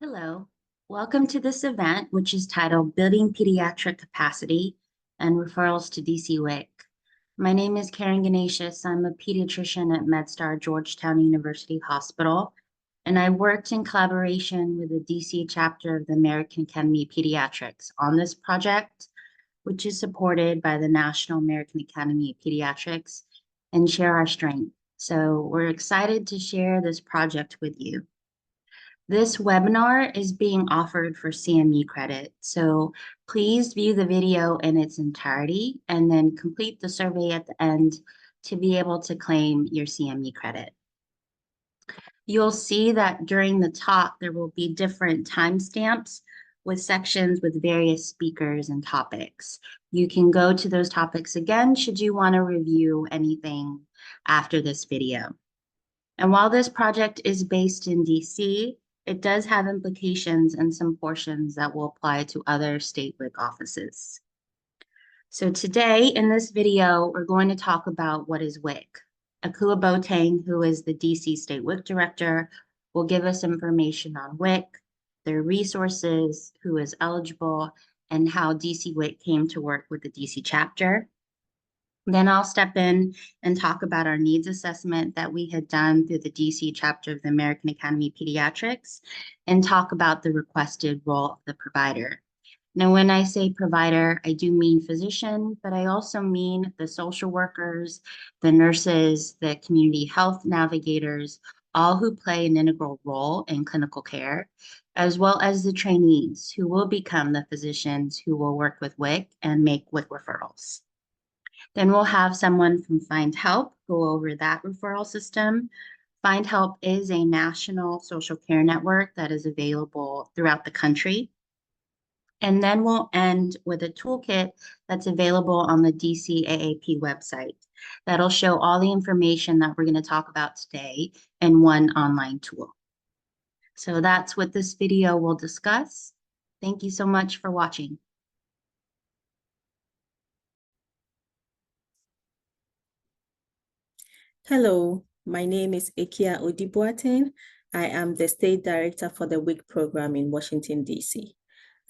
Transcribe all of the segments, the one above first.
Hello, welcome to this event, which is titled Building Pediatric Capacity and Referrals to DC WIC. My name is Karen Ganesius. I'm a pediatrician at MedStar Georgetown University Hospital, and I worked in collaboration with the DC chapter of the American Academy of Pediatrics on this project, which is supported by the National American Academy of Pediatrics and Share Our Strength. So we're excited to share this project with you. This webinar is being offered for CME credit, so please view the video in its entirety and then complete the survey at the end to be able to claim your CME credit. You'll see that during the talk, there will be different timestamps with sections with various speakers and topics. You can go to those topics again should you want to review anything after this video. And while this project is based in DC, it does have implications and some portions that will apply to other state WIC offices. So today in this video, we're going to talk about what is WIC. Akua Boateng, who is the DC State WIC Director, will give us information on WIC, their resources, who is eligible, and how DC WIC came to work with the DC chapter. Then I'll step in and talk about our needs assessment that we had done through the DC chapter of the American Academy of Pediatrics and talk about the requested role of the provider. Now, when I say provider, I do mean physician, but I also mean the social workers, the nurses, the community health navigators, all who play an integral role in clinical care, as well as the trainees who will become the physicians who will work with WIC and make WIC referrals. Then we'll have someone from Findhelp go over that referral system. Findhelp is a national social care network that is available throughout the country. And then we'll end with a toolkit that's available on the DCAAP website. That'll show all the information that we're going to talk about today in one online tool. So that's what this video will discuss. Thank you so much for watching. Hello, my name is Ekia Odibuaten. I am the State Director for the WIC program in Washington, D.C.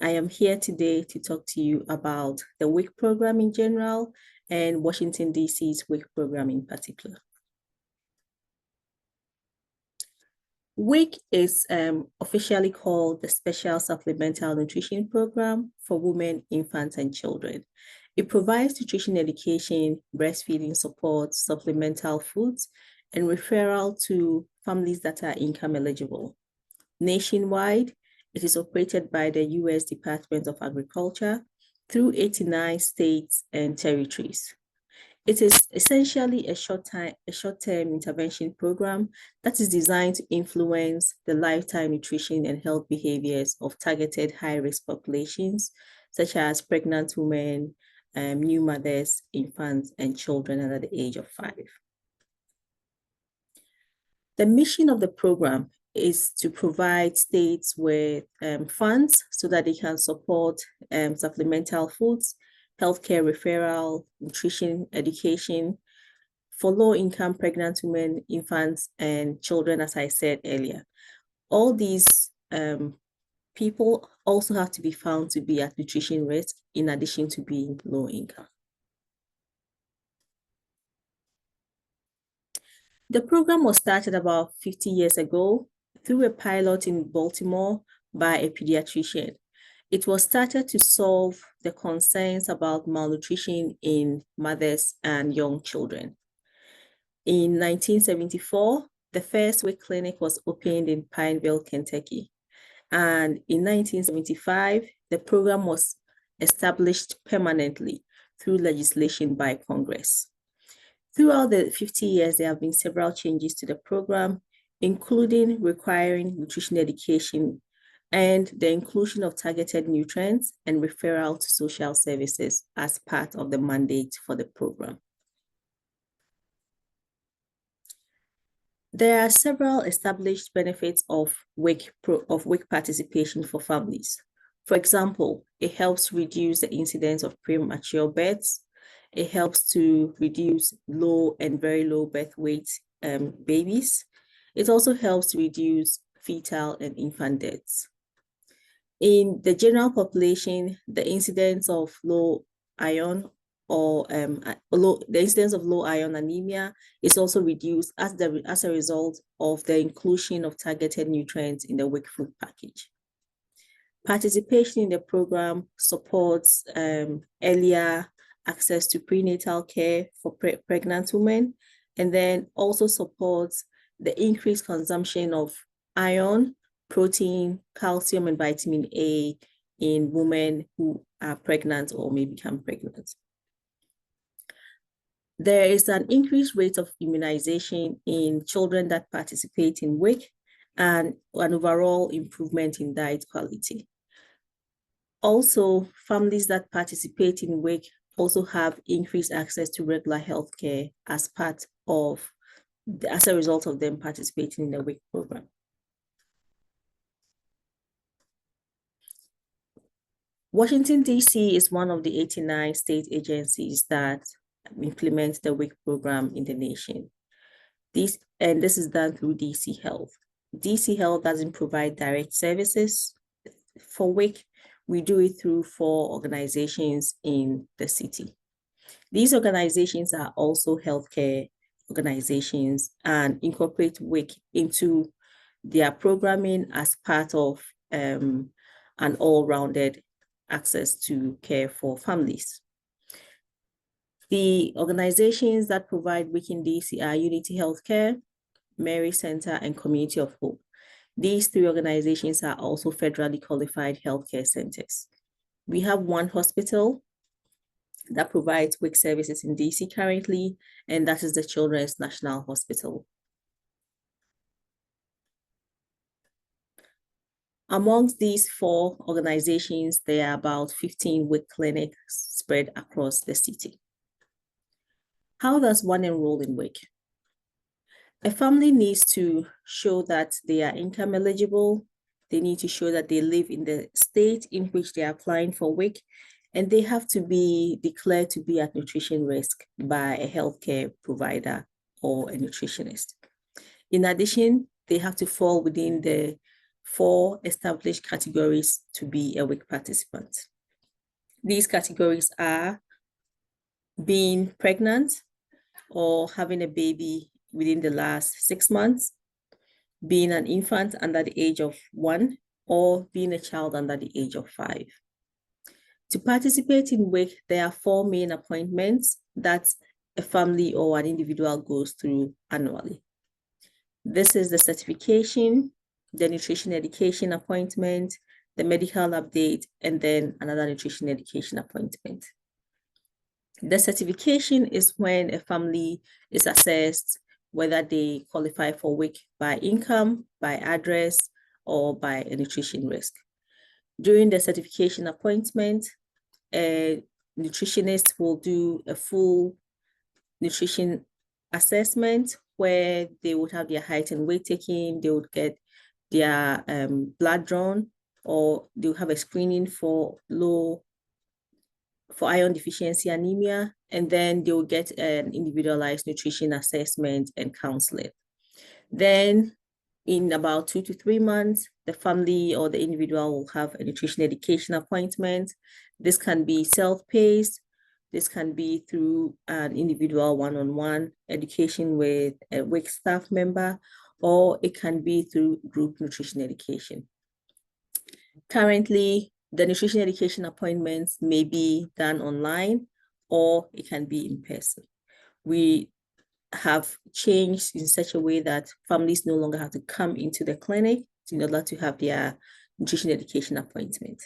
I am here today to talk to you about the WIC program in general and Washington, D.C.'s WIC program in particular. WIC is officially called the Special Supplemental Nutrition Program for Women, Infants, and Children. It provides nutrition education, breastfeeding support, supplemental foods, and referral to families that are income eligible. Nationwide, it is operated by the U.S. Department of Agriculture through 89 states and territories. It is essentially a short-term intervention program that is designed to influence the lifetime nutrition and health behaviors of targeted high-risk populations, such as pregnant women, new mothers, infants, and children under the age of 5. The mission of the program is to provide states with funds so that they can support supplemental foods, healthcare referral, nutrition education for low-income pregnant women, infants, and children, as I said earlier. All these people also have to be found to be at nutrition risk in addition to being low income. The program was started about 50 years ago through a pilot in Baltimore by a pediatrician. It was started to solve the concerns about malnutrition in mothers and young children. In 1974, the first WIC clinic was opened in Pineville, Kentucky. And in 1975, the program was established permanently through legislation by Congress. Throughout the 50 years, there have been several changes to the program, including requiring nutrition education and the inclusion of targeted nutrients and referral to social services as part of the mandate for the program. There are several established benefits of WIC participation for families. For example, it helps reduce the incidence of premature births. It helps to reduce low and very low birth weight babies. It also helps to reduce fetal and infant deaths. In the general population, the incidence of low iron or the incidence of low iron anemia is also reduced as a result of the inclusion of targeted nutrients in the WIC food package. Participation in the program supports earlier access to prenatal care for pregnant women, and then also supports the increased consumption of iron, protein, calcium, and vitamin A in women who are pregnant or may become pregnant. There is an increased rate of immunization in children that participate in WIC and an overall improvement in diet quality. Also, families that participate in WIC also have increased access to regular healthcare as a result of them participating in the WIC program. Washington, DC is one of the 89 state agencies that implement the WIC program in the nation. This is done through DC Health. DC Health doesn't provide direct services for WIC. We do it through 4 organizations in the city. These organizations are also healthcare organizations and incorporate WIC into their programming as part of an all-rounded access to care for families. The organizations that provide WIC in DC are Unity Healthcare, Mary Center, and Community of Hope. These 3 organizations are also federally qualified healthcare centers. We have 1 hospital that provides WIC services in DC currently, and that is the Children's National Hospital. Amongst these 4 organizations, there are about 15 WIC clinics spread across the city. How does one enroll in WIC? A family needs to show that they are income eligible. They need to show that they live in the state in which they are applying for WIC, and they have to be declared to be at nutrition risk by a healthcare provider or a nutritionist. In addition, they have to fall within the 4 established categories to be a WIC participant. These categories are being pregnant or having a baby within the last 6 months, being an infant under the age of 1, or being a child under the age of 5. To participate in WIC, there are 4 main appointments that a family or an individual goes through annually. This is the certification, the nutrition education appointment, the medical update, and then another nutrition education appointment. The certification is when a family is assessed whether they qualify for WIC by income, by address, or by a nutrition risk. During the certification appointment, a nutritionist will do a full nutrition assessment where they would have their height and weight taken, they would get their blood drawn, or they'll have a screening for iron deficiency anemia, and then they will get an individualized nutrition assessment and counseling. Then in about 2 to 3 months, the family or the individual will have a nutrition education appointment. This can be self-paced. This can be through an individual one-on-one education with a WIC staff member, or it can be through group nutrition education. Currently, the nutrition education appointments may be done online, or it can be in person. We have changed in such a way that families no longer have to come into the clinic in order to have their nutrition education appointment.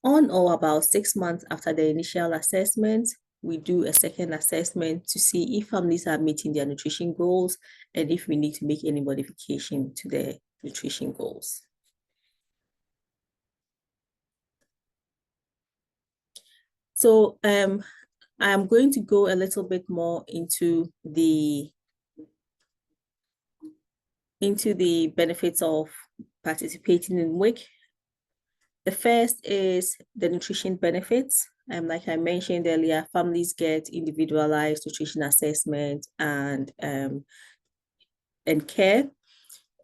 On or about 6 months after the initial assessment, we do a second assessment to see if families are meeting their nutrition goals and if we need to make any modification to their nutrition goals. So I'm going to go a little bit more into the benefits of participating in WIC. The first is the nutrition benefits. Like I mentioned earlier, families get individualized nutrition assessment and care.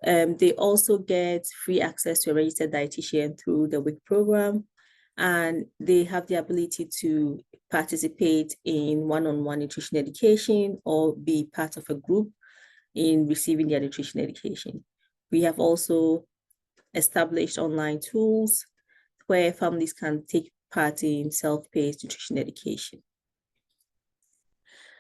They also get free access to a registered dietitian through the WIC program, and they have the ability to participate in one-on-one nutrition education or be part of a group in receiving their nutrition education. We have also established online tools where families can take part in self-paced nutrition education.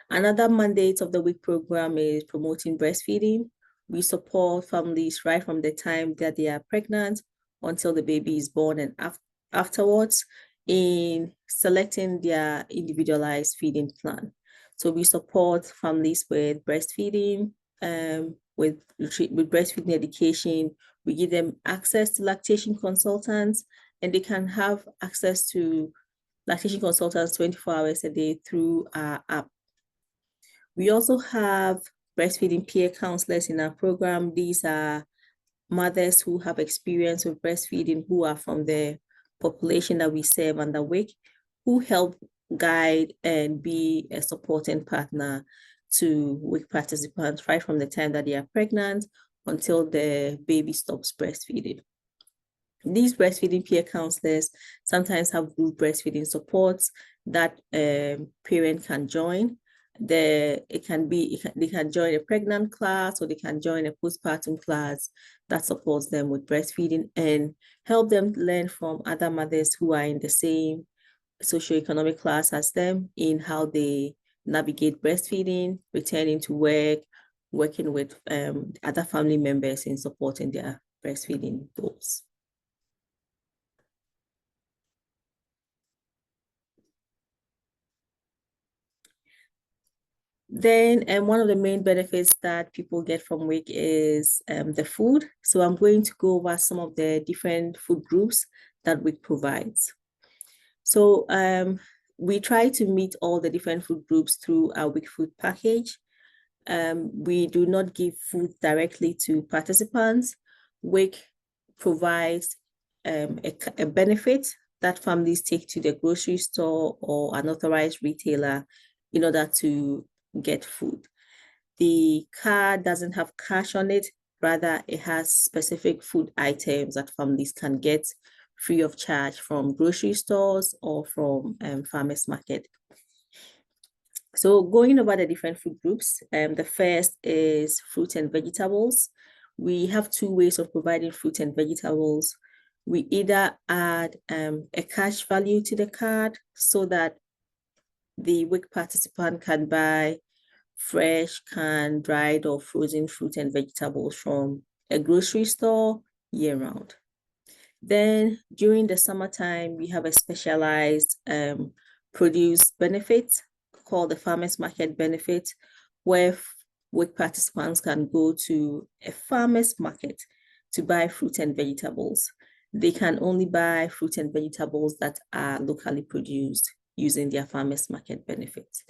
Another mandate of the WIC program is promoting breastfeeding. We support families right from the time that they are pregnant until the baby is born and afterwards in selecting their individualized feeding plan. So we support families with breastfeeding, with breastfeeding education. We give them access to lactation consultants, and they can have access to lactation consultants 24 hours a day through our app. We also have breastfeeding peer counselors in our program. These are mothers who have experience with breastfeeding, who are from the population that we serve under WIC, who help guide and be a supporting partner to WIC participants right from the time that they are pregnant until the baby stops breastfeeding. These breastfeeding peer counselors sometimes have group breastfeeding supports that parent can join. They can join a pregnant class, or they can join a postpartum class that supports them with breastfeeding and help them learn from other mothers who are in the same socioeconomic class as them in how they navigate breastfeeding, returning to work, working with other family members in supporting their breastfeeding goals. Then, one of the main benefits that people get from WIC is the food. So I'm going to go over some of the different food groups that WIC provides. So we try to meet all the different food groups through our WIC food package. We do not give food directly to participants. WIC provides a benefit that families take to the grocery store or an authorized retailer in order to get food. The card doesn't have cash on it, rather it has specific food items that families can get free of charge from grocery stores or from farmers market. So going over the different food groups, the first is fruit and vegetables. We have two ways of providing fruit and vegetables. We either add a cash value to the card so that the WIC participant can buy fresh, canned, dried, or frozen fruit and vegetables from a grocery store year-round. Then during the summertime, we have a specialized produce benefit called the farmers market benefit, where WIC participants can go to a farmers market to buy fruit and vegetables. They can only buy fruit and vegetables that are locally produced using their farmers market benefits.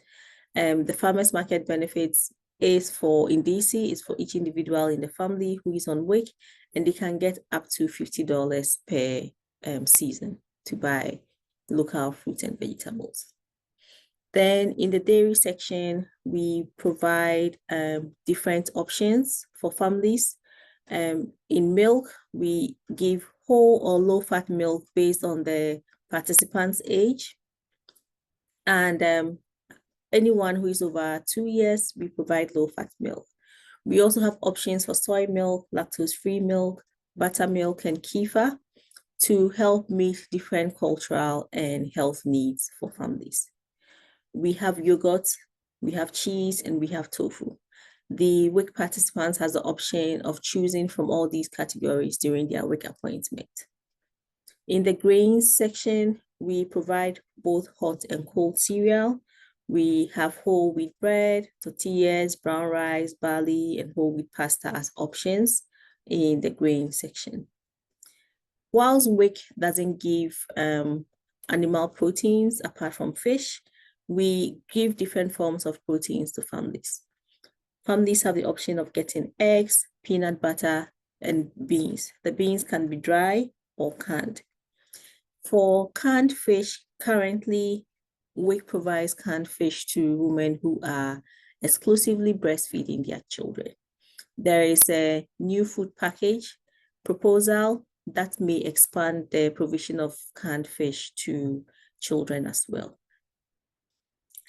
The farmers market benefits is in DC, is for each individual in the family who is on WIC, and they can get up to $50 per season to buy local fruits and vegetables. Then in the dairy section, we provide different options for families. In milk, we give whole or low-fat milk based on the participant's age. And anyone who is over 2 years, we provide low-fat milk. We also have options for soy milk, lactose-free milk, buttermilk, and kefir to help meet different cultural and health needs for families. We have yogurt, we have cheese, and we have tofu. The WIC participants has the option of choosing from all these categories during their WIC appointment. In the grains section, we provide both hot and cold cereal. We have whole wheat bread, tortillas, brown rice, barley, and whole wheat pasta as options in the grain section. Whilst WIC doesn't give animal proteins apart from fish, we give different forms of proteins to families. Families have the option of getting eggs, peanut butter, and beans. The beans can be dry or canned. For canned fish, currently, WIC provides canned fish to women who are exclusively breastfeeding their children. There is a new food package proposal that may expand the provision of canned fish to children as well.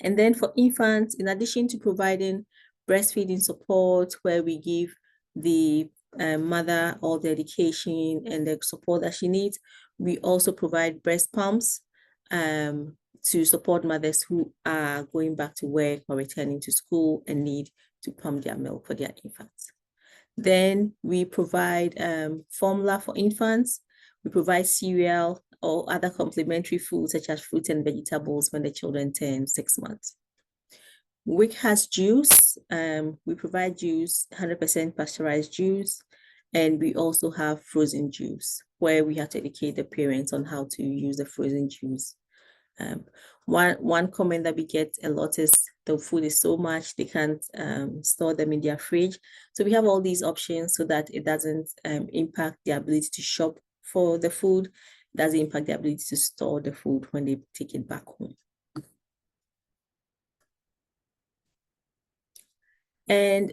And then for infants, in addition to providing breastfeeding support, where we give the mother all the education and the support that she needs, we also provide breast pumps to support mothers who are going back to work or returning to school and need to pump their milk for their infants. Then we provide formula for infants. We provide cereal or other complementary foods such as fruits and vegetables when the children turn 6 months. WIC has juice. We provide juice, 100% pasteurized juice, and we also have frozen juice where we have to educate the parents on how to use the frozen juice. One comment that we get a lot is the food is so much they can't store them in their fridge. So we have all these options so that it doesn't impact the ability to shop for the food, doesn't impact the ability to store the food when they take it back home. And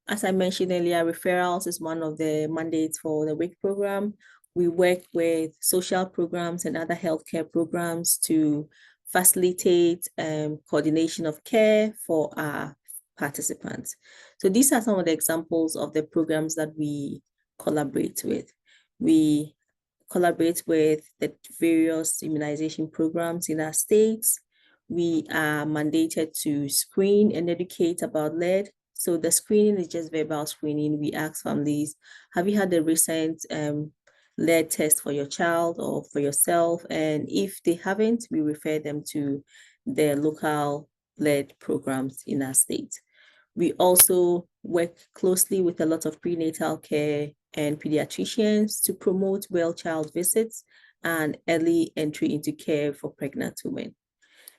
as I mentioned earlier, referrals is one of the mandates for the WIC program. We work with social programs and other healthcare programs to facilitate coordination of care for our participants. So these are some of the examples of the programs that we collaborate with. We collaborate with the various immunization programs in our states. We are mandated to screen and educate about lead. So the screening is just verbal screening. We ask families, have you had a recent lead test for your child or for yourself? And if they haven't, we refer them to the local lead programs in our state. We also work closely with a lot of prenatal care and pediatricians to promote well child visits and early entry into care for pregnant women.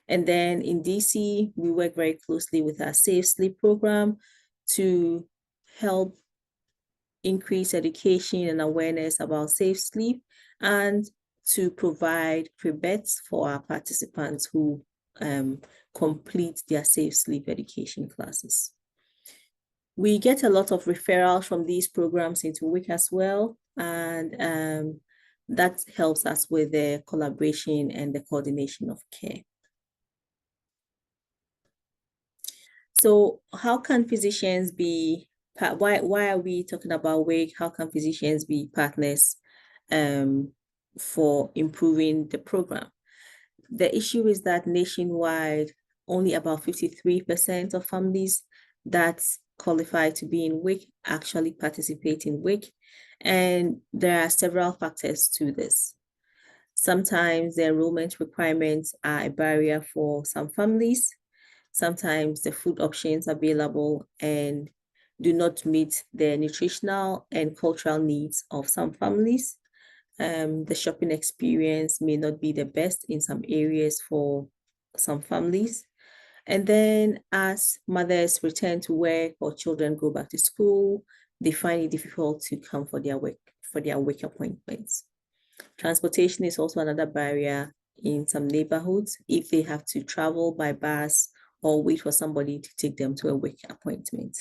And then in DC, we work very closely with our Safe Sleep program to help increase education and awareness about safe sleep and to provide pre-beds for our participants who complete their safe sleep education classes. We get a lot of referrals from these programs into WIC as well, and that helps us with the collaboration and the coordination of care. So how can physicians be, why are we talking about WIC? How can physicians be partners for improving the program? The issue is that nationwide, only about 53% of families that qualify to be in WIC actually participate in WIC. And there are several factors to this. Sometimes the enrollment requirements are a barrier for some families. Sometimes the food options available and do not meet the nutritional and cultural needs of some families. The shopping experience may not be the best in some areas for some families. And then as mothers return to work or children go back to school, they find it difficult to come for their WIC appointments. Transportation is also another barrier in some neighborhoods if they have to travel by bus or wait for somebody to take them to a WIC appointment.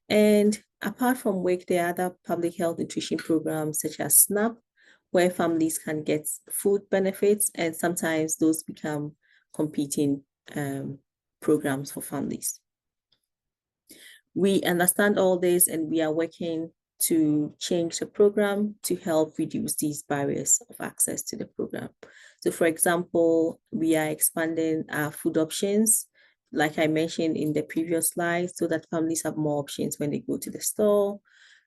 And apart from WIC, there are other public health nutrition programs such as SNAP, where families can get food benefits, and sometimes those become competing programs for families. We understand all this and we are working to change the program to help reduce these barriers of access to the program. So for example, we are expanding our food options, like I mentioned in the previous slide, so that families have more options when they go to the store.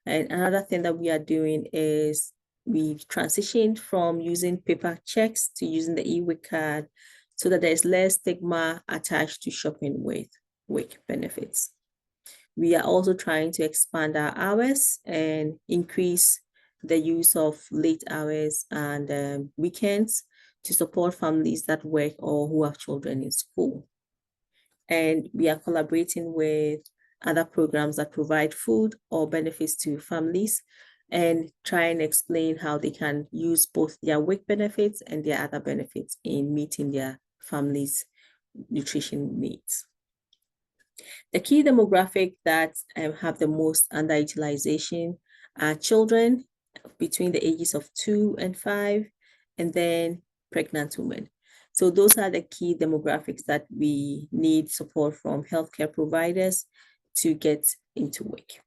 And another thing that we are doing is we've transitioned from using paper checks to using the e-WIC card so that there's less stigma attached to shopping with WIC benefits. We are also trying to expand our hours and increase the use of late hours and weekends to support families that work or who have children in school. And we are collaborating with other programs that provide food or benefits to families and try and explain how they can use both their WIC benefits and their other benefits in meeting their families' nutrition needs. The key demographic that have the most underutilization are children between the ages of 2 and 5, and then pregnant women. So those are the key demographics that we need support from healthcare providers to get into WIC.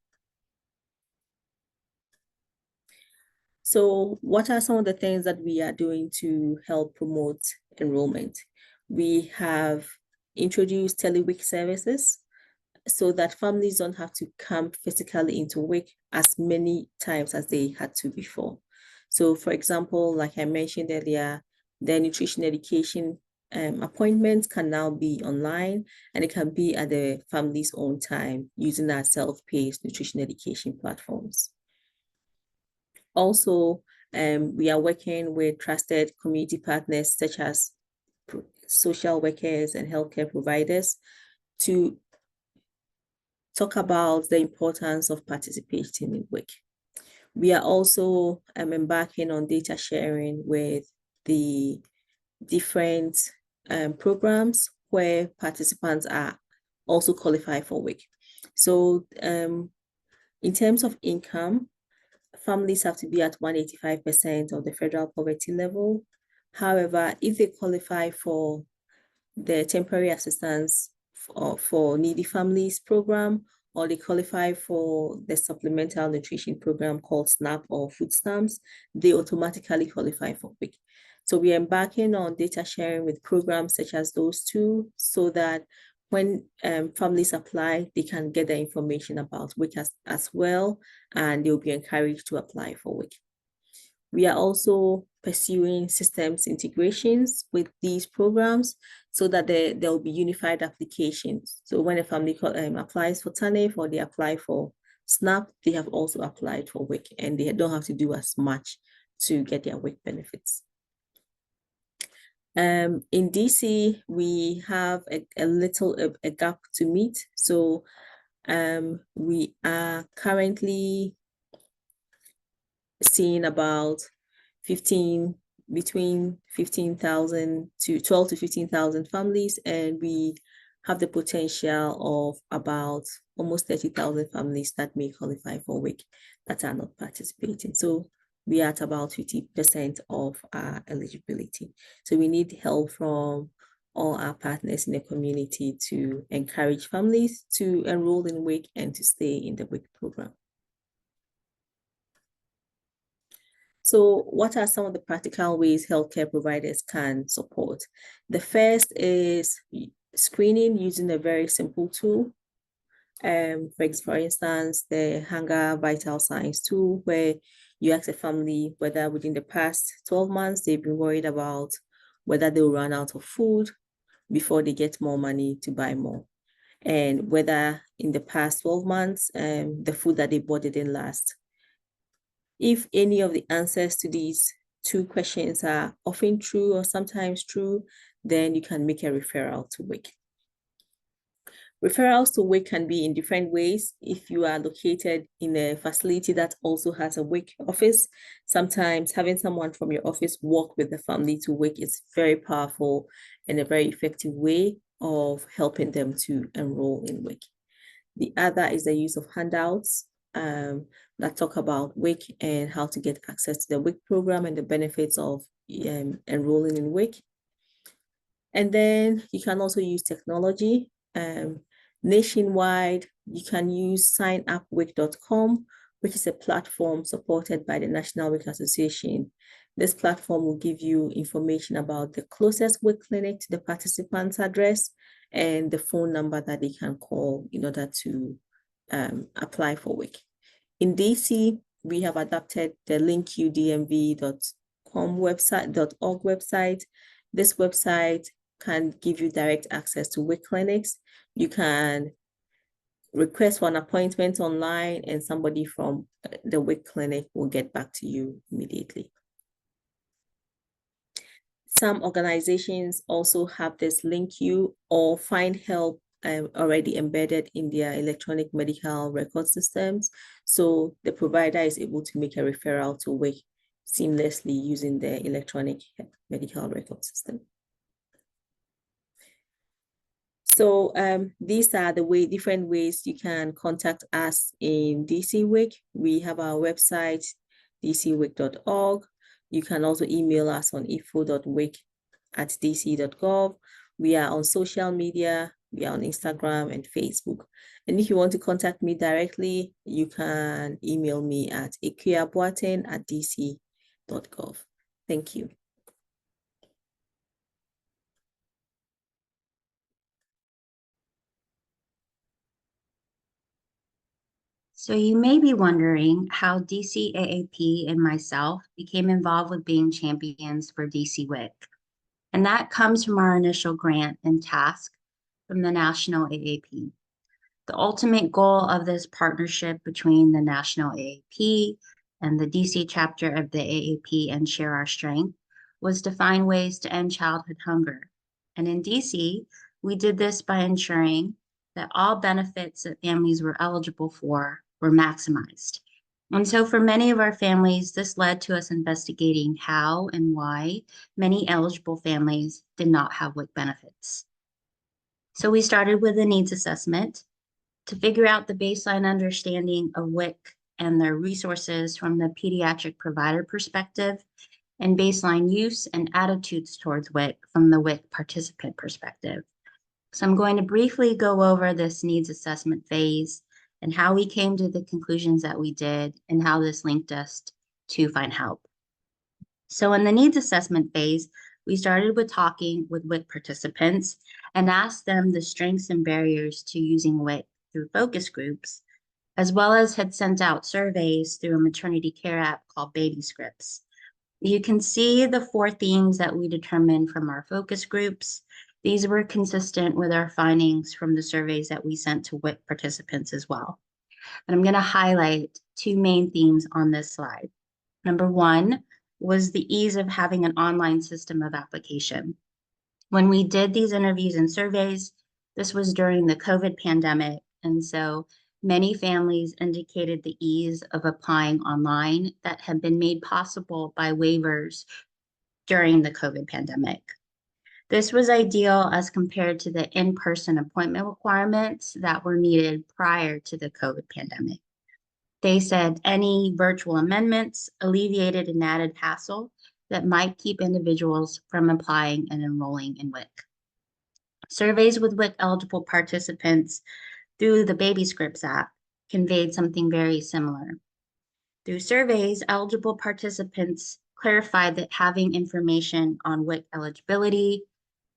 So what are some of the things that we are doing to help promote enrollment? We have introduced tele-WIC services so that families don't have to come physically into WIC as many times as they had to before. So for example, like I mentioned earlier, the nutrition education appointments can now be online, and it can be at the family's own time using our self-paced nutrition education platforms. Also, we are working with trusted community partners such as social workers and healthcare providers to talk about the importance of participating in WIC. We are also embarking on data sharing with the different programs where participants are also qualified for WIC. So in terms of income, families have to be at 185% of the federal poverty level. However, if they qualify for the temporary assistance for needy families program, or they qualify for the supplemental nutrition program called SNAP or food stamps, they automatically qualify for WIC. So we are embarking on data sharing with programs such as those two, so that when families apply, they can get the information about WIC as well, and they'll be encouraged to apply for WIC. We are also pursuing systems integrations with these programs so that there will be unified applications. So when a family applies for TANF or they apply for SNAP, they have also applied for WIC, and they don't have to do as much to get their WIC benefits. In DC, we have a little gap to meet. So we are currently seeing about between 15,000 to 12 to 15,000 families, and we have the potential of about almost 30,000 families that may qualify for WIC that are not participating. So we are at about 50% of our eligibility. So we need help from all our partners in the community to encourage families to enroll in WIC and to stay in the WIC program. So what are some of the practical ways healthcare providers can support? The first is screening using a very simple tool. For instance, the Hunger Vital Signs tool, where you ask a family whether within the past 12 months they've been worried about whether they'll run out of food before they get more money to buy more, and whether in the past 12 months the food that they bought didn't last. If any of the answers to these two questions are often true or sometimes true, then you can make a referral to WIC. Referrals to WIC can be in different ways. If you are located in a facility that also has a WIC office, sometimes having someone from your office walk with the family to WIC is very powerful and a very effective way of helping them to enroll in WIC. The other is the use of handouts that talk about WIC and how to get access to the WIC program and the benefits of enrolling in WIC. And then you can also use technology. Nationwide, you can use signupwic.com, which is a platform supported by the National WIC Association. This platform will give you information about the closest WIC clinic to the participant's address and the phone number that they can call in order to apply for WIC. In DC, we have adapted the linkudmv.com website.org website. This website can give you direct access to WIC clinics. You can request for an appointment online, and somebody from the WIC clinic will get back to you immediately. Some organizations also have this LinkU or Findhelp already embedded in their electronic medical record systems. So the provider is able to make a referral to WIC seamlessly using the electronic medical record system. So these are the different ways you can contact us in DC WIC. We have our website, dcwic.org. You can also email us on info.wic@dc.gov. We are on social media. We are on Instagram and Facebook. And if you want to contact me directly, you can email me at ikuyabuaten@dc.gov. Thank you. So you may be wondering how DCAAP and myself became involved with being champions for DC WIC. And that comes from our initial grant and task from the National AAP. The ultimate goal of this partnership between the National AAP and the DC chapter of the AAP and Share Our Strength was to find ways to end childhood hunger. And in DC, we did this by ensuring that all benefits that families were eligible for were maximized. And so for many of our families, this led to us investigating how and why many eligible families did not have WIC benefits. So we started with a needs assessment to figure out the baseline understanding of WIC and their resources from the pediatric provider perspective, and baseline use and attitudes towards WIC from the WIC participant perspective. So I'm going to briefly go over this needs assessment phase and how we came to the conclusions that we did and how this linked us to Findhelp. So in the needs assessment phase, we started with talking with WIC participants and asked them the strengths and barriers to using WIC through focus groups, as well as had sent out surveys through a maternity care app called Baby Scripts. You can see the 4 themes that we determined from our focus groups. These were consistent with our findings from the surveys that we sent to WIC participants as well. And I'm going to highlight 2 main themes on this slide. Number 1 was the ease of having an online system of application. When we did these interviews and surveys, this was during the COVID pandemic, and so many families indicated the ease of applying online that had been made possible by waivers during the COVID pandemic. This was ideal as compared to the in-person appointment requirements that were needed prior to the COVID pandemic. They said any virtual amendments alleviated an added hassle that might keep individuals from applying and enrolling in WIC. Surveys with WIC eligible participants through the Baby Scripts app conveyed something very similar. Through surveys, eligible participants clarified that having information on WIC eligibility,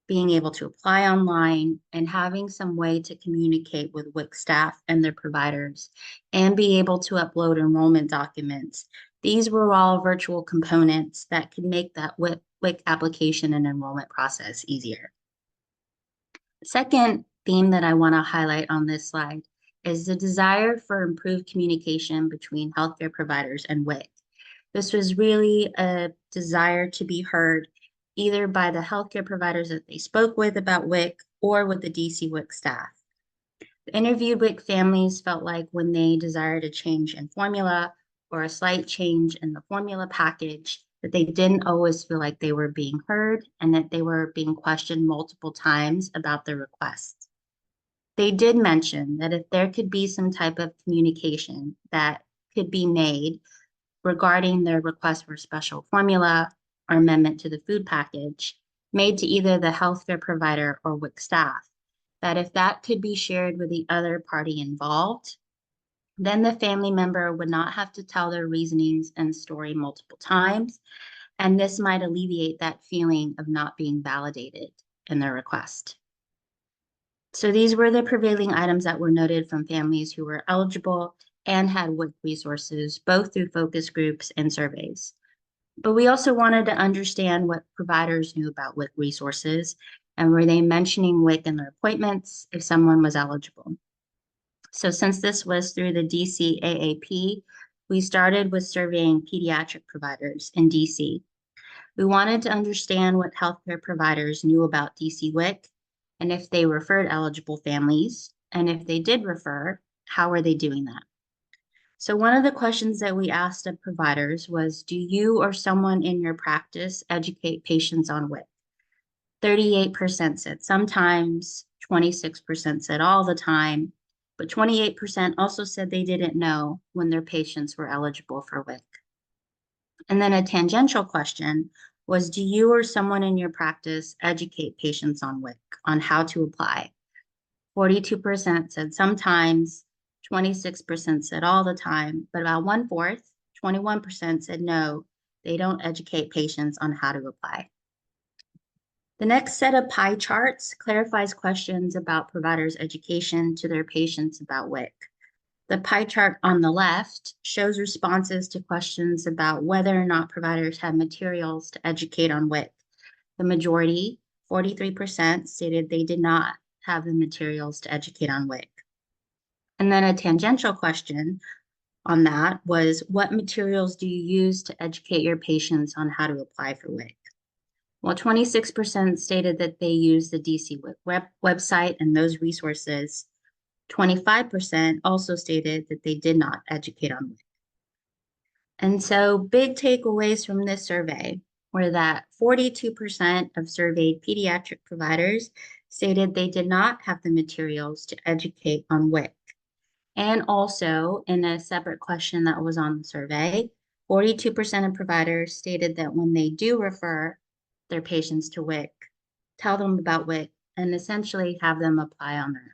being able to apply online, and having some way to communicate with WIC staff and their providers, and be able to upload enrollment documents. These were all virtual components that could make that WIC application and enrollment process easier. The second theme that I want to highlight on this slide is the desire for improved communication between healthcare providers and WIC. This was really a desire to be heard either by the healthcare providers that they spoke with about WIC or with the DC WIC staff. The interviewed WIC families felt like when they desired a change in formula or a slight change in the formula package, that they didn't always feel like they were being heard and that they were being questioned multiple times about their requests. They did mention that if there could be some type of communication that could be made regarding their request for special formula or amendment to the food package made to either the healthcare provider or WIC staff, that if that could be shared with the other party involved, then the family member would not have to tell their reasonings and story multiple times, and this might alleviate that feeling of not being validated in their request. So these were the prevailing items that were noted from families who were eligible and had WIC resources, both through focus groups and surveys. But we also wanted to understand what providers knew about WIC resources, and were they mentioning WIC in their appointments if someone was eligible. So since this was through the DCAAP, we started with surveying pediatric providers in DC. We wanted to understand what healthcare providers knew about DC WIC, and if they referred eligible families, and if they did refer, how were they doing that? So one of the questions that we asked of providers was, do you or someone in your practice educate patients on WIC? 38% said sometimes, 26% said all the time, but 28% also said they didn't know when their patients were eligible for WIC. And then a tangential question was, do you or someone in your practice educate patients on WIC, on how to apply? 42% said sometimes, 26% said all the time, but about 1/4, 21% said no, they don't educate patients on how to apply. The next set of pie charts clarifies questions about providers' education to their patients about WIC. The pie chart on the left shows responses to questions about whether or not providers have materials to educate on WIC. The majority, 43%, stated they did not have the materials to educate on WIC. And then a tangential question on that was, what materials do you use to educate your patients on how to apply for WIC? Well, 26% stated that they use the DC WIC website and those resources. 25% also stated that they did not educate on WIC. And so big takeaways from this survey were that 42% of surveyed pediatric providers stated they did not have the materials to educate on WIC. And also, in a separate question that was on the survey, 42% of providers stated that when they do refer their patients to WIC, tell them about WIC, and essentially have them apply on their own.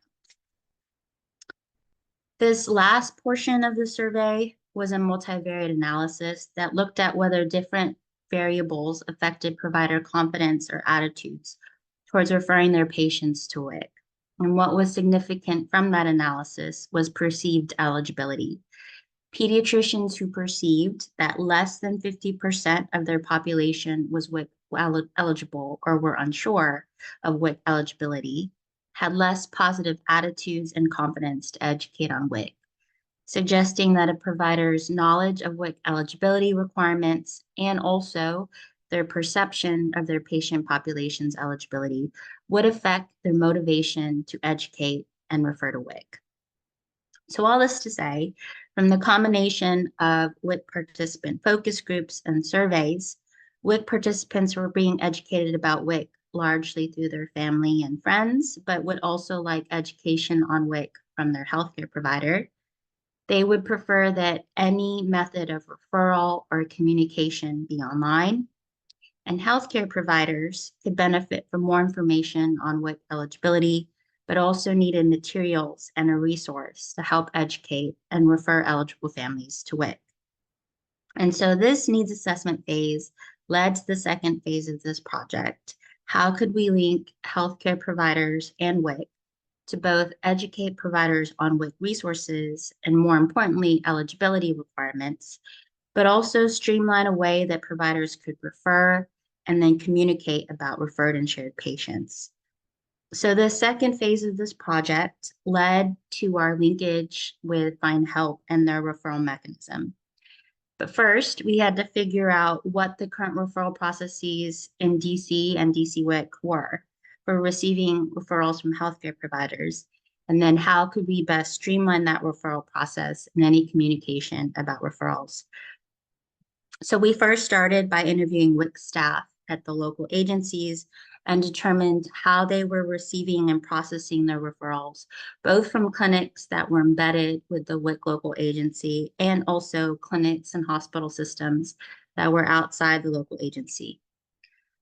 This last portion of the survey was a multivariate analysis that looked at whether different variables affected provider confidence or attitudes towards referring their patients to WIC. And what was significant from that analysis was perceived eligibility. Pediatricians who perceived that less than 50% of their population was WIC eligible or were unsure of WIC eligibility had less positive attitudes and confidence to educate on WIC, suggesting that a provider's knowledge of WIC eligibility requirements and also their perception of their patient population's eligibility would affect their motivation to educate and refer to WIC. So all this to say, from the combination of WIC participant focus groups and surveys, WIC participants were being educated about WIC largely through their family and friends, but would also like education on WIC from their healthcare provider. They would prefer that any method of referral or communication be online. And healthcare providers could benefit from more information on WIC eligibility, but also needed materials and a resource to help educate and refer eligible families to WIC. And so this needs assessment phase led to the second phase of this project. How could we link healthcare providers and WIC to both educate providers on WIC resources and, more importantly, eligibility requirements, but also streamline a way that providers could refer and then communicate about referred and shared patients? So the second phase of this project led to our linkage with Findhelp and their referral mechanism. But first, we had to figure out what the current referral processes in DC and DC WIC were for receiving referrals from healthcare providers, and then how could we best streamline that referral process and any communication about referrals. So we first started by interviewing WIC staff at the local agencies and determined how they were receiving and processing their referrals, both from clinics that were embedded with the WIC local agency and also clinics and hospital systems that were outside the local agency.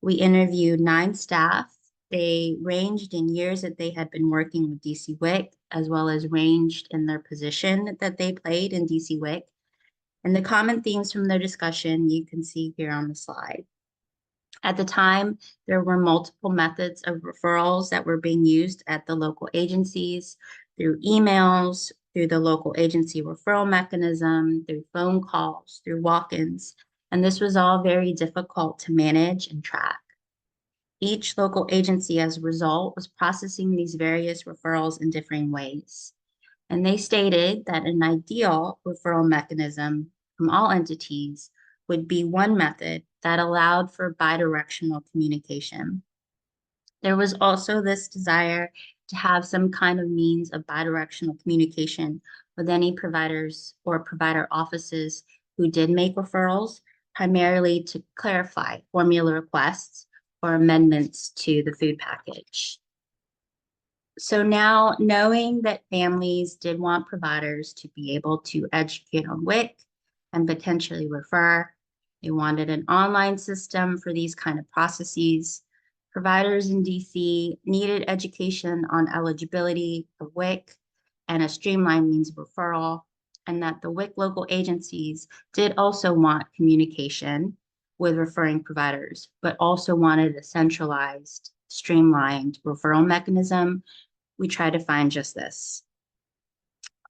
We interviewed 9 staff. They ranged in years that they had been working with DC WIC, as well as ranged in their position that they played in DC WIC. And the common themes from their discussion you can see here on the slide. At the time, there were multiple methods of referrals that were being used at the local agencies, through emails, through the local agency referral mechanism, through phone calls, through walk-ins, and this was all very difficult to manage and track. Each local agency, as a result, was processing these various referrals in differing ways. And they stated that an ideal referral mechanism from all entities would be one method that allowed for bidirectional communication. There was also this desire to have some kind of means of bidirectional communication with any providers or provider offices who did make referrals, primarily to clarify formula requests or amendments to the food package. So now knowing that families did want providers to be able to educate on WIC and potentially refer, they wanted an online system for these kind of processes. Providers in DC needed education on eligibility for WIC and a streamlined means of referral, and that the WIC local agencies did also want communication with referring providers, but also wanted a centralized, streamlined referral mechanism. We try to find just this.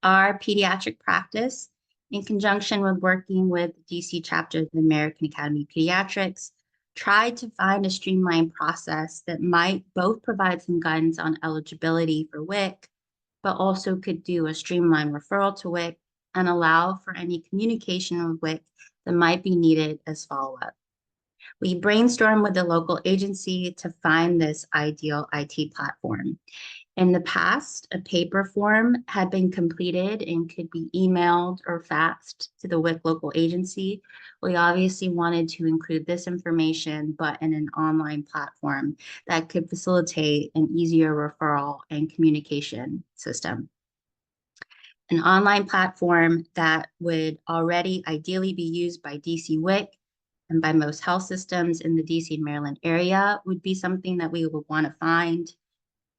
Our pediatric practice, in conjunction with working with the DC chapter of the American Academy of Pediatrics, tried to find a streamlined process that might both provide some guidance on eligibility for WIC, but also could do a streamlined referral to WIC and allow for any communication with WIC that might be needed as follow-up. We brainstormed with the local agency to find this ideal IT platform. In the past, a paper form had been completed and could be emailed or faxed to the WIC local agency. We obviously wanted to include this information, but in an online platform that could facilitate an easier referral and communication system. An online platform that would already ideally be used by DC WIC and by most health systems in the DC and Maryland area would be something that we would want to find.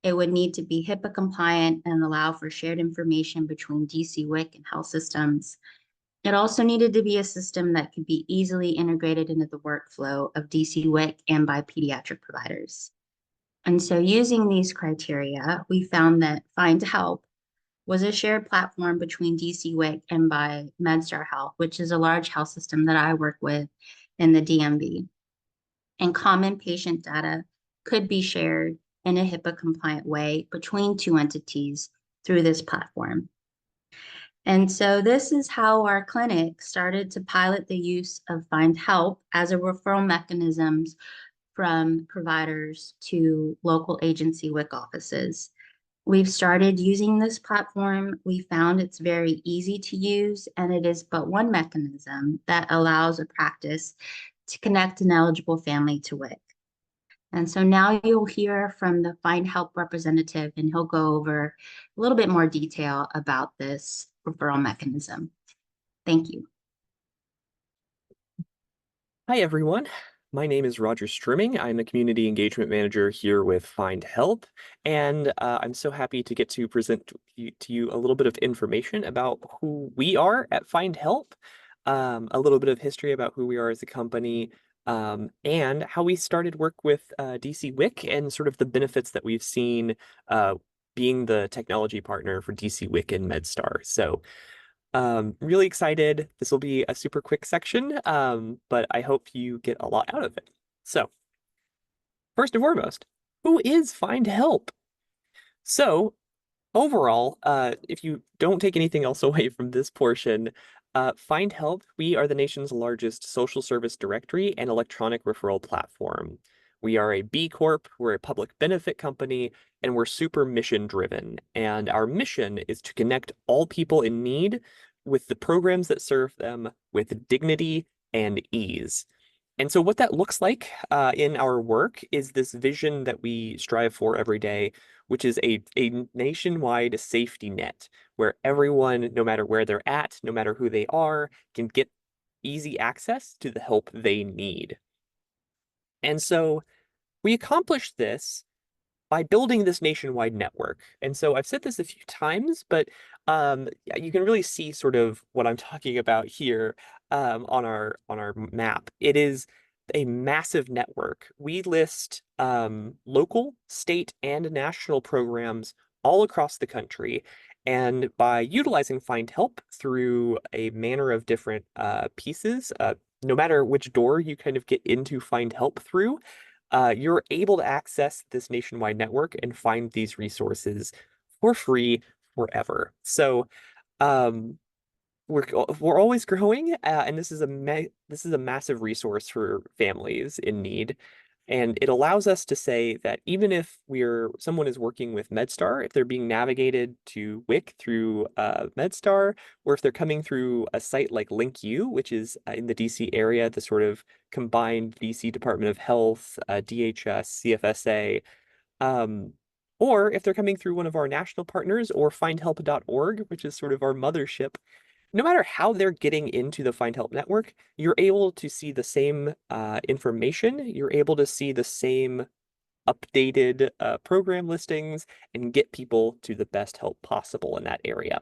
It would need to be HIPAA compliant and allow for shared information between DC WIC and health systems. It also needed to be a system that could be easily integrated into the workflow of DC WIC and by pediatric providers. And so using these criteria, we found that Findhelp was a shared platform between DC WIC and by MedStar Health, which is a large health system that I work with in the DMV. And common patient data could be shared in a HIPAA compliant way between two entities through this platform. And so this is how our clinic started to pilot the use of Findhelp as a referral mechanisms from providers to local agency WIC offices. We've started using this platform. We found it's very easy to use, and it is but one mechanism that allows a practice to connect an eligible family to WIC. And so now you'll hear from the Findhelp representative, and he'll go over a little bit more detail about this referral mechanism. Thank you. Hi, everyone. My name is Roger Strimming. I'm a community engagement manager here with Findhelp, and I'm so happy to get to present to you a little bit of information about who we are at Findhelp, a little bit of history about who we are as a company, and how we started work with DC WIC and sort of the benefits that we've seen being the technology partner for DC WIC and MedStar. So really excited. This will be a super quick section, but I hope you get a lot out of it. So first and foremost, who is Findhelp? So overall, if you don't take anything else away from this portion, Findhelp, we are the nation's largest social service directory and electronic referral platform. We are a B Corp, we're a public benefit company, and we're super mission driven. And our mission is to connect all people in need with the programs that serve them with dignity and ease. And so what that looks like in our work is this vision that we strive for every day, which is a nationwide safety net where everyone, no matter where they're at, no matter who they are, can get easy access to the help they need. And so we accomplish this by building this nationwide network. And so I've said this a few times, but you can really see sort of what I'm talking about here on our map. It is a massive network. We list local, state, and national programs all across the country. And by utilizing Findhelp through a manner of different pieces, no matter which door you kind of get into Findhelp through, you're able to access this nationwide network and find these resources for free forever. So we're always growing, and this is a massive resource for families in need. And it allows us to say that even if someone is working with MedStar, if they're being navigated to WIC through MedStar, or if they're coming through a site like LinkU, which is in the DC area, the sort of combined DC Department of Health, DHS, CFSA, Or if they're coming through one of our national partners or findhelp.org, which is sort of our mothership, no matter how they're getting into the Findhelp network, you're able to see the same information. You're able to see the same updated program listings and get people to the best help possible in that area.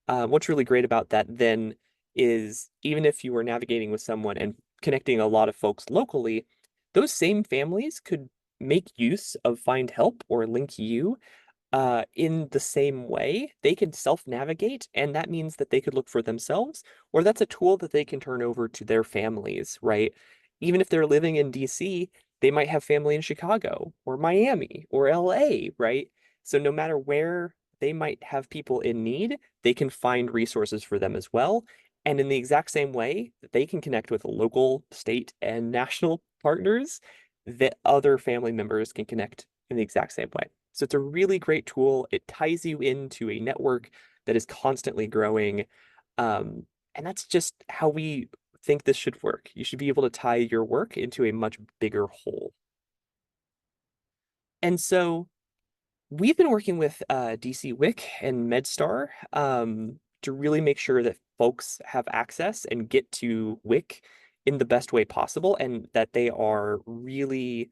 What's really great about that then is even if you were navigating with someone and connecting a lot of folks locally, those same families could make use of Findhelp or Link You in the same way. They could self-navigate, and that means that they could look for themselves, or that's a tool that they can turn over to their families, right? Even if they're living in DC, they might have family in Chicago or Miami or LA, right? So no matter where they might have people in need, they can find resources for them as well. And in the exact same way that they can connect with local, state, and national partners, that other family members can connect in the exact same way. So it's a really great tool. It ties you into a network that is constantly growing. And that's just how we think this should work. You should be able to tie your work into a much bigger whole. And so we've been working with DC WIC and MedStar to really make sure that folks have access and get to WIC in the best way possible, and that they are really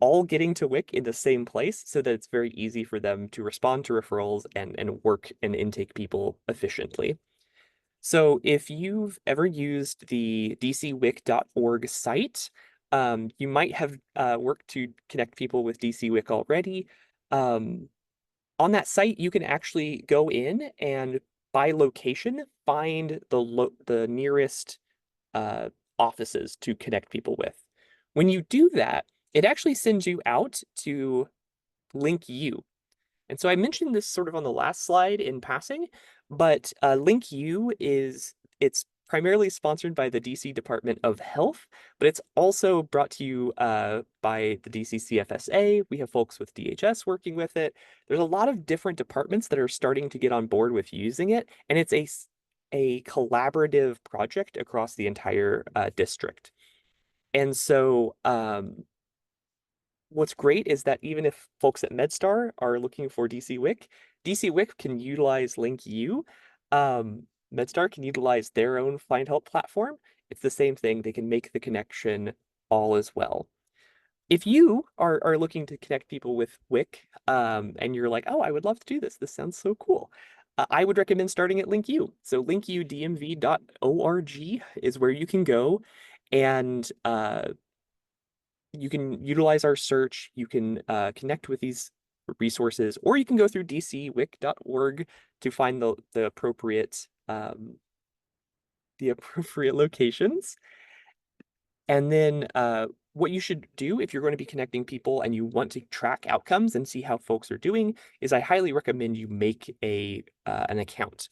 all getting to WIC in the same place so that it's very easy for them to respond to referrals and work and intake people efficiently. So if you've ever used the dcwic.org site, you might have worked to connect people with DC WIC already. On that site, you can actually go in and by location find the nearest offices to connect people with. When you do that, it actually sends you out to Link You. And so I mentioned this sort of on the last slide in passing, but Link You it's primarily sponsored by the DC Department of Health, but it's also brought to you by the DC CFSA. We have folks with DHS working with it. There's a lot of different departments that are starting to get on board with using it, and it's a collaborative project across the entire district. And so what's great is that even if folks at MedStar are looking for DC WIC, DC WIC can utilize Link You. MedStar can utilize their own Findhelp platform. It's the same thing. They can make the connection all as well. If you are looking to connect people with WIC and you're like, oh, I would love to do this. This sounds so cool. I would recommend starting at Link You. So linkudmv.org is where you can go and you can utilize our search, you can connect with these resources, or you can go through dcwic.org to find the appropriate locations. And then what you should do if you're going to be connecting people and you want to track outcomes and see how folks are doing is I highly recommend you make an account.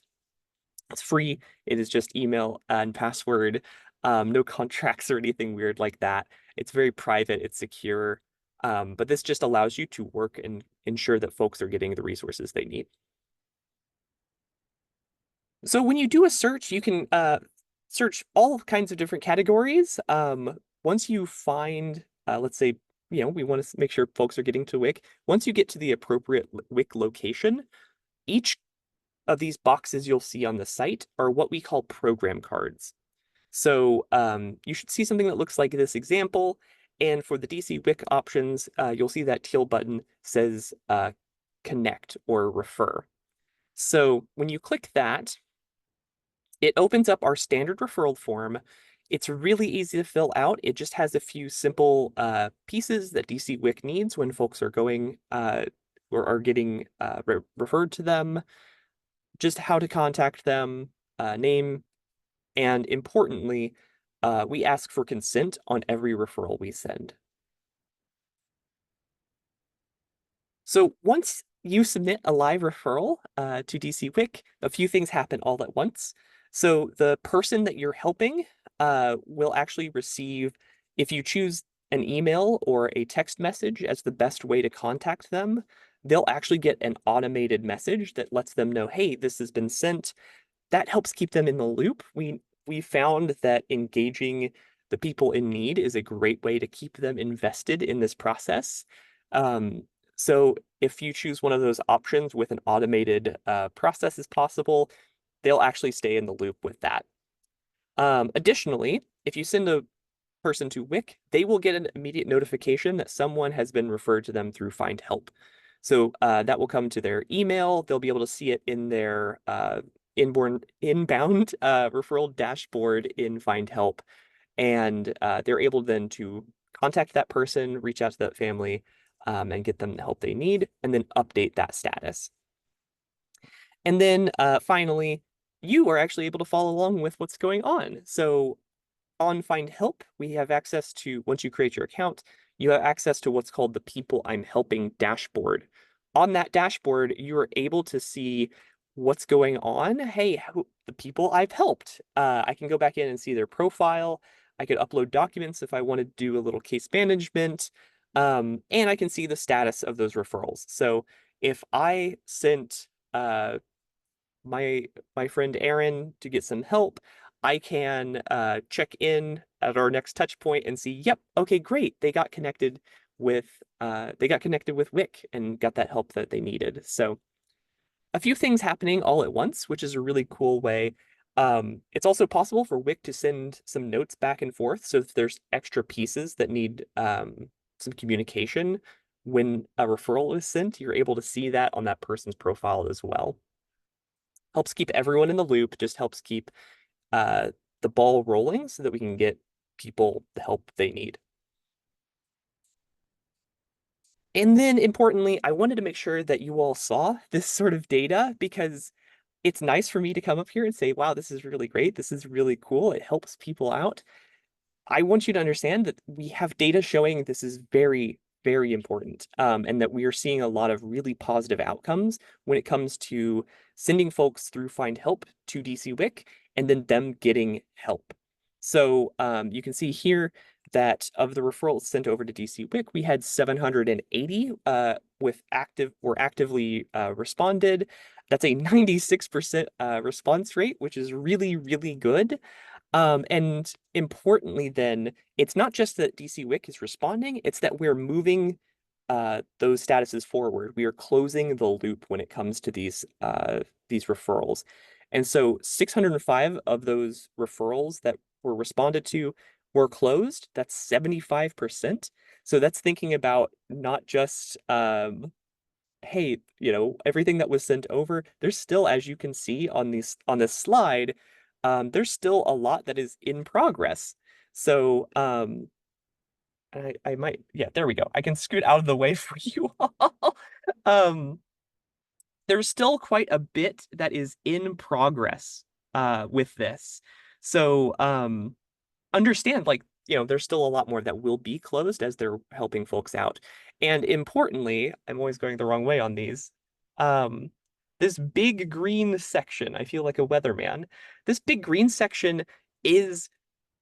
It's free. It is just email and password. No contracts or anything weird like that. It's very private, it's secure, but this just allows you to work and ensure that folks are getting the resources they need. So when you do a search, you can search all kinds of different categories. Once you find, let's say, we want to make sure folks are getting to WIC. Once you get to the appropriate WIC location, each of these boxes you'll see on the site are what we call program cards. So you should see something that looks like this example. And for the DC WIC options, you'll see that teal button says connect or refer. So when you click that, it opens up our standard referral form. It's really easy to fill out. It just has a few simple pieces that DC WIC needs when folks are going or are getting referred to them, just how to contact them, name, and importantly, we ask for consent on every referral we send. So once you submit a live referral to DC WIC, a few things happen all at once. So the person that you're helping will actually receive, if you choose an email or a text message as the best way to contact them, they'll actually get an automated message that lets them know, hey, this has been sent. That helps keep them in the loop. We found that engaging the people in need is a great way to keep them invested in this process. So if you choose one of those options with an automated process as possible, they'll actually stay in the loop with that. Additionally, if you send a person to WIC, they will get an immediate notification that someone has been referred to them through Findhelp. So that will come to their email. They'll be able to see it in their inbound referral dashboard in Findhelp. And they're able then to contact that person, reach out to that family, and get them the help they need, and then update that status. And then finally, you are actually able to follow along with what's going on. So on Findhelp, we have access to, once you create your account, you have access to what's called the People I'm Helping dashboard. On that dashboard, you are able to see what's going on. Hey, the people I've helped. I can go back in and see their profile. I could upload documents if I want to do a little case management. And I can see the status of those referrals. So if I sent my friend Aaron to get some help, I can check in at our next touch point and see, yep, okay, great. They got connected with WIC and got that help that they needed. So a few things happening all at once, which is a really cool way. It's also possible for WIC to send some notes back and forth. So if there's extra pieces that need some communication when a referral is sent, you're able to see that on that person's profile as well. Helps keep everyone in the loop, just helps keep the ball rolling so that we can get people the help they need. And then importantly, I wanted to make sure that you all saw this sort of data because it's nice for me to come up here and say, wow, this is really great. This is really cool. It helps people out. I want you to understand that we have data showing this is very, very important, and that we are seeing a lot of really positive outcomes when it comes to sending folks through Findhelp to DC WIC and then them getting help. So you can see here that of the referrals sent over to DC WIC, we had 780 were actively responded. That's a 96% response rate, which is really, really good. And importantly, then, it's not just that DC WIC is responding, it's that we're moving those statuses forward. We are closing the loop when it comes to these referrals. And so 605 of those referrals that were responded to were closed. That's 75%. So that's thinking about not just hey, everything that was sent over, there's still, as you can see on this slide, there's still a lot that is in progress. So I might, yeah, there we go. I can scoot out of the way for you all. There's still quite a bit that is in progress with this. So understand, like, there's still a lot more that will be closed as they're helping folks out. And importantly, I'm always going the wrong way on these. This big green section, I feel like a weatherman. This big green section is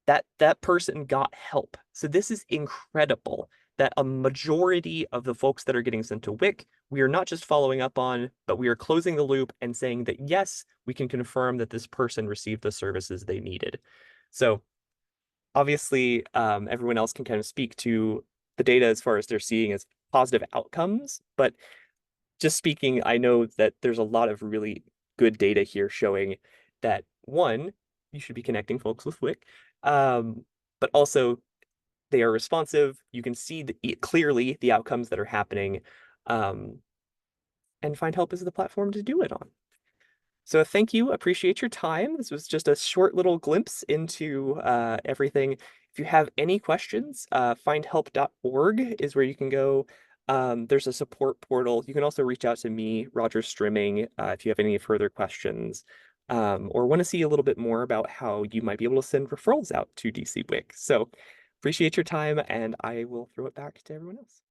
that person got help. So this is incredible that a majority of the folks that are getting sent to WIC, we are not just following up on, but we are closing the loop and saying that, yes, we can confirm that this person received the services they needed. So obviously, everyone else can kind of speak to the data as far as they're seeing as positive outcomes, but just speaking, I know that there's a lot of really good data here showing that, one, you should be connecting folks with WIC, but also they are responsive. You can see clearly the outcomes that are happening, and Findhelp is the platform to do it on. So thank you, appreciate your time. This was just a short little glimpse into everything. If you have any questions, findhelp.org is where you can go. There's a support portal. You can also reach out to me, Roger Strimming, if you have any further questions, or want to see a little bit more about how you might be able to send referrals out to DC WIC. So appreciate your time, and I will throw it back to everyone else.